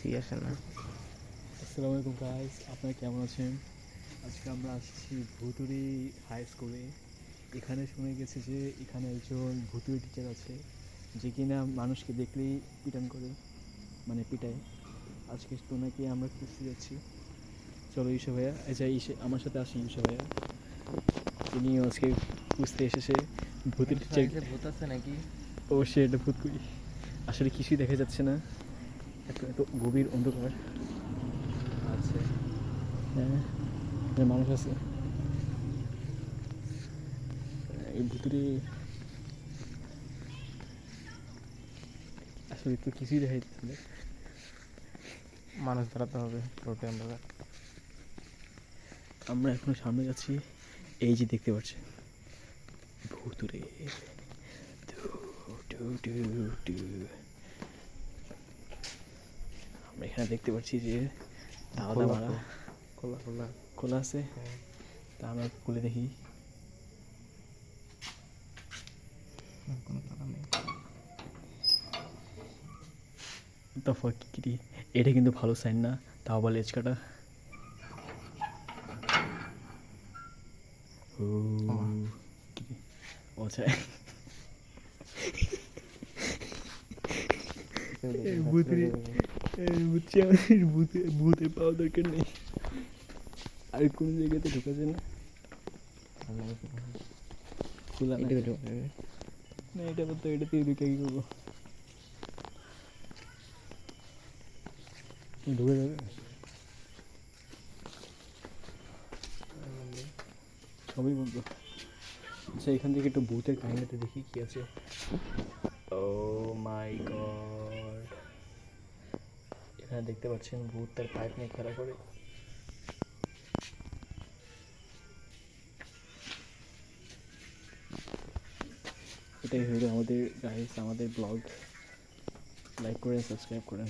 কিছুই আসে না। আসসালামু আলাইকুম গাইস, আপনারা কেমন আছেন? আজকে আমরা আসছি ভুতুড়ি হাই স্কুলে। এখানে শুনে গেছে যে এখানে একজন ভুতুড়ি টিচার আছে, যে কিনা মানুষকে দেখলেই পিটান করে, মানে পিটায়। আজকে তো নাকি আমরা খুঁজতে যাচ্ছি। চলো ঈশা ভাইয়া, আমার সাথে আসি ঈশা ভাইয়া। তিনি আজকে খুঁজতে এসেছে ভূতের টিচার। ভূত আছে নাকি? অবশ্যই এটা ভূত করি। আসলে কিছুই দেখা যাচ্ছে না, এত এত গভীর অন্ধকার। আছে। হ্যাঁ, মানুষ আছে এই ভিতরে। আসলে তো কিছুই দেখা যাচ্ছে না। মানুষ ধরাতে হবে রোডে আমরা। আমরা এখনো সামনে যাচ্ছি। এই যে দেখতে পাচ্ছি ভুতুরে, আমরা এখানে দেখতে পাচ্ছি যে তালা মারা, খোলা খোলা খোলা আছে। তা আমরা খুলে দেখি। কোনো তালা নেই। কি এটা কিন্তু ভালো সাইন না, তাও বলে এজ কাটা। ও আচ্ছা, ভূতে পাওয়া দরকার নেই। আর কোন জায়গাতে ঢোকা যায় না, খোলা না। না এটা তো এটাতে ঢুকে কি করবো, ঢুকে যাবে সবই বলবো। আচ্ছা এখান থেকে একটু ভূতের কাহিনীটা দেখি কি আছে। ও মাই গড, এখানে দেখতে পাচ্ছেন ভূত তার পাইপ নিয়ে খেলা করে। এটাই হলো আমাদের গাইস, আমাদের ব্লগ। লাইক করেন, সাবস্ক্রাইব করেন।